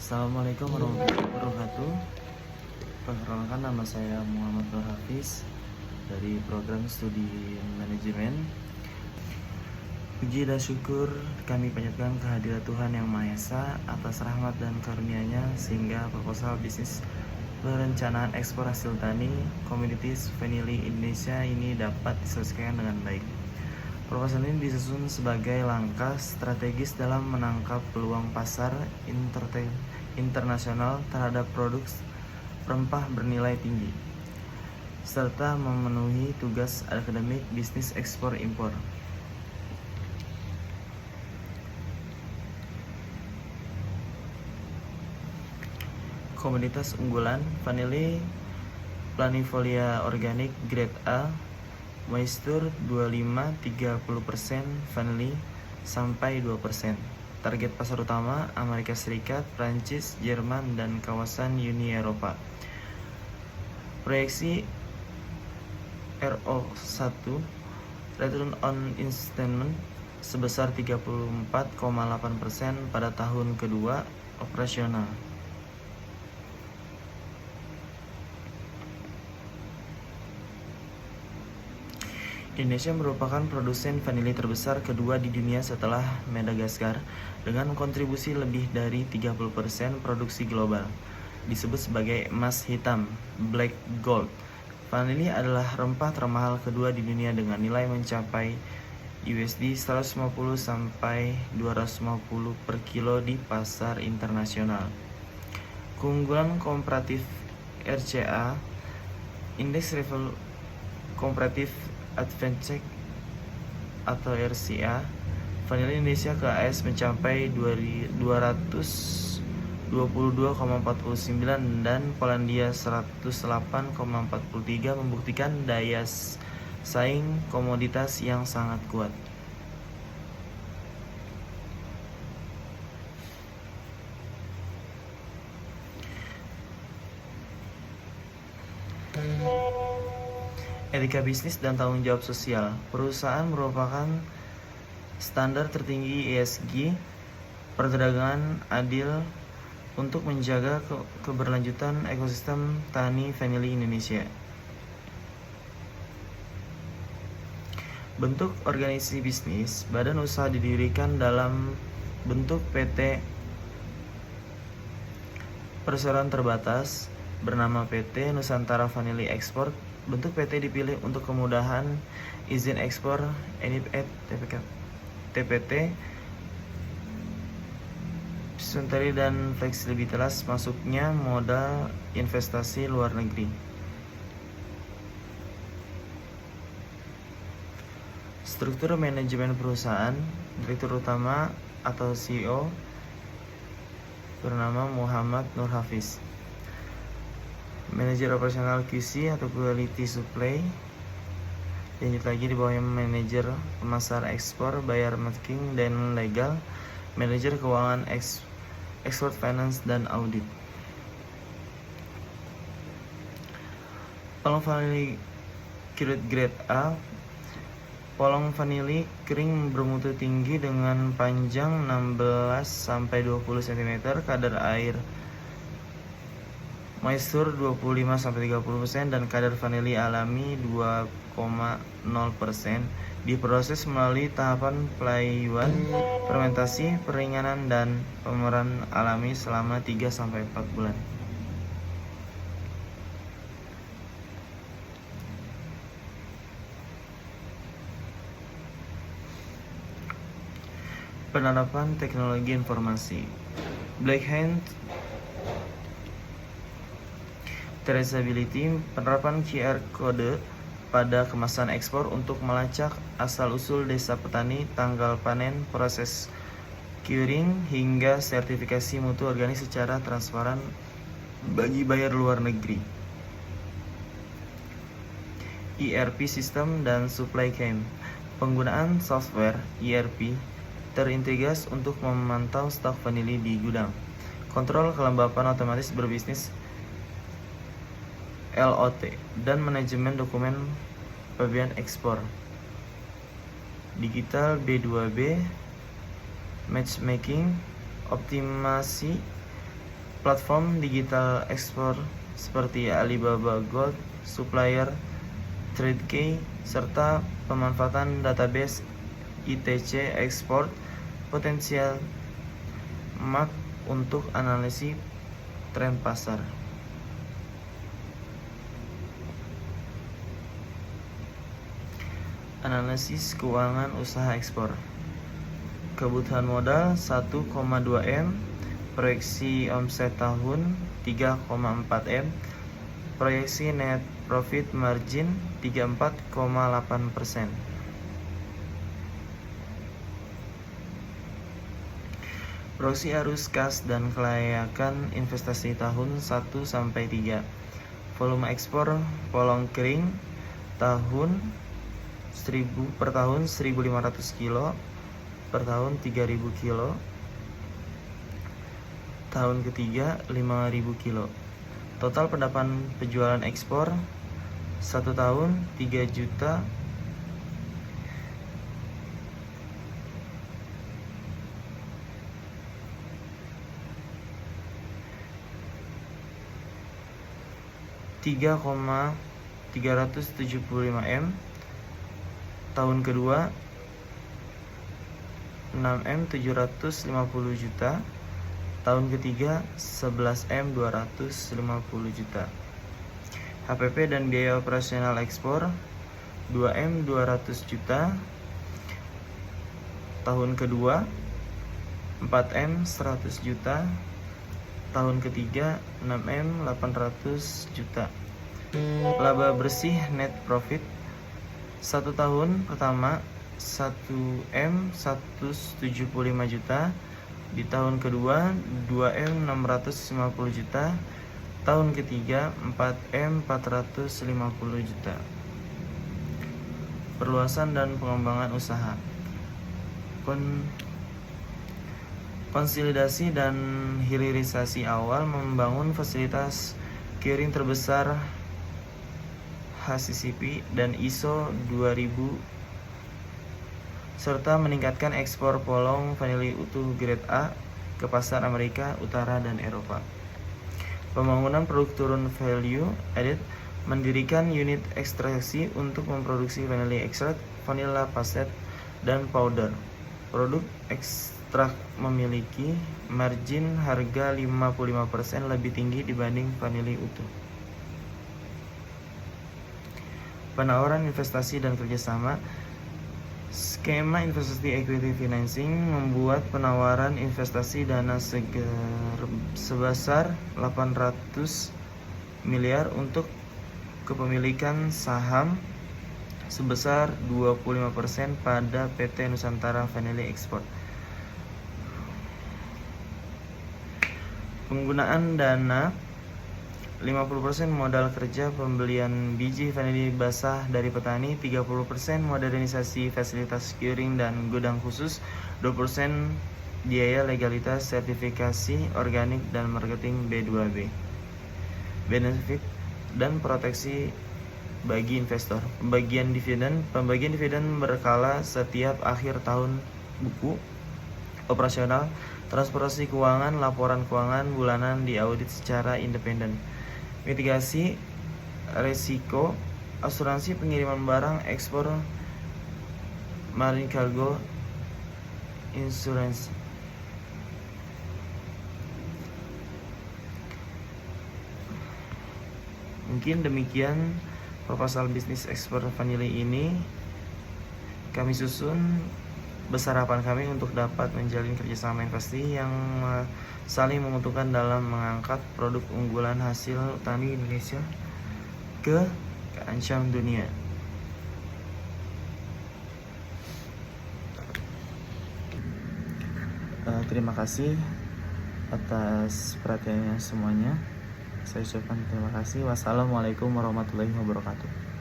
Assalamualaikum warahmatullahi wabarakatuh. Perkenalkan, nama saya Muhammad Nur Hafiz dari program studi manajemen. Puji dan syukur kami panjatkan kehadirat Tuhan Yang Maha Esa atas rahmat dan karunia-Nya sehingga proposal bisnis perencanaan ekspor hasil tani Komoditas Vanili Indonesia ini dapat diselesaikan dengan baik. Proposal ini disusun sebagai langkah strategis dalam menangkap peluang pasar internasional terhadap produk rempah bernilai tinggi, serta memenuhi tugas akademik bisnis ekspor impor. Komoditas unggulan: vanili planifolia organik grade A, moisture 25-30%, vanili sampai 2%. Target pasar utama Amerika Serikat, Prancis, Jerman, dan kawasan Uni Eropa. Proyeksi RO1 Return on Investment sebesar 34,8% pada tahun kedua operasional. Indonesia merupakan produsen vanili terbesar kedua di dunia setelah Madagaskar dengan kontribusi lebih dari 30% produksi global. Disebut sebagai emas hitam, black gold. Vanili adalah rempah termahal kedua di dunia dengan nilai mencapai USD 150 sampai 250 per kilo di pasar internasional. Keunggulan komparatif RCA, Index Level Comparative Advantage atau RCA, vanili Indonesia ke AS mencapai 222,49 dan Polandia 108,43, membuktikan daya saing komoditas yang sangat kuat. Etika bisnis dan tanggung jawab sosial. Perusahaan merupakan standar tertinggi ESG, perdagangan adil untuk menjaga keberlanjutan ekosistem tani vanili Indonesia. Bentuk organisasi bisnis: badan usaha didirikan dalam bentuk PT Perseroan Terbatas bernama PT Nusantara Vanili Export. Bentuk PT dipilih untuk kemudahan izin ekspor, NIP, TPT, suntikan dan fleksibilitas masuknya modal investasi luar negeri. Struktur manajemen perusahaan: Direktur Utama atau CEO bernama Muhammad Nur Hafiz. Manajer operasional QC atau Quality Supply, lanjut lagi di bawahnya manajer pemasar ekspor, buyer marketing dan legal, manajer keuangan export finance dan audit. Polong vanili grade A, polong vanili kering bermutu tinggi dengan panjang 16-20 cm, kadar air moisture 25-30% dan kadar vanili alami 2,0%. Diproses melalui tahapan pelayuan, fermentasi, peringanan, dan pemeran alami selama 3-4 bulan. Penerapan teknologi informasi. Blackhand traceability, penerapan QR code pada kemasan ekspor untuk melacak asal-usul desa petani, tanggal panen, proses curing, hingga sertifikasi mutu organik secara transparan bagi buyer luar negeri. ERP sistem dan supply chain. Penggunaan software ERP terintegrasi untuk memantau stok vanili di gudang. Kontrol kelembapan otomatis berbisnis LOT dan manajemen dokumen pabean ekspor. Digital B2B, matchmaking, optimasi Platform digital ekspor seperti Alibaba Gold, Supplier, TradeKey, serta pemanfaatan database ITC Export Potensial Market untuk analisis tren pasar. Analisis keuangan usaha ekspor. Kebutuhan modal 1,2 M, proyeksi omset tahun 3,4 M, proyeksi net profit margin 34,8%. Proyeksi arus kas dan kelayakan investasi tahun 1-3. Volume ekspor polong kering per tahun 1.500 kilo, per tahun 3.000 kilo, tahun ketiga 5.000 kilo. Total pendapat penjualan ekspor 1 tahun 3 juta, $3,375 M. Tahun kedua 6M 750 juta, tahun ketiga 11M 250 juta. HPP dan biaya operasional ekspor 2M 200 juta, tahun kedua 4M 100 juta, tahun ketiga 6M 800 juta. Laba bersih net profit 1 tahun pertama 1M 175 juta, di tahun kedua 2M 650 juta, tahun ketiga 4M 450 juta. Perluasan dan pengembangan usaha. Konsolidasi dan hilirisasi awal membangun fasilitas curing terbesar HACCP dan ISO 2000 serta meningkatkan ekspor polong vanili utuh grade A ke pasar Amerika Utara dan Eropa. Pembangunan produk turun value added, mendirikan unit ekstraksi untuk memproduksi vanili extract, vanilla pastet, dan powder. Produk ekstrak memiliki margin harga 55% lebih tinggi dibanding vanili utuh. Penawaran investasi dan kerjasama. Skema investasi equity financing membuat penawaran investasi dana sebesar 800 miliar untuk kepemilikan saham sebesar 25% pada PT Nusantara Vanili Export. Penggunaan dana 50% modal kerja pembelian biji vanili basah dari petani, 30% modernisasi fasilitas curing dan gudang khusus, 20% biaya legalitas sertifikasi organik dan marketing B2B. Benefit dan proteksi bagi investor. Pembagian dividen berkala setiap akhir tahun, buku operasional, transparansi keuangan, laporan keuangan bulanan diaudit secara independen. Mitigasi resiko, asuransi pengiriman barang ekspor, marine cargo insurance. Mungkin demikian proposal bisnis ekspor vanili ini kami susun. Besar harapan kami untuk dapat menjalin kerjasama investasi yang saling menguntungkan dalam mengangkat produk unggulan hasil tani Indonesia ke kancah dunia. Terima kasih atas perhatiannya semuanya. Saya ucapkan terima kasih. Wassalamualaikum warahmatullahi wabarakatuh.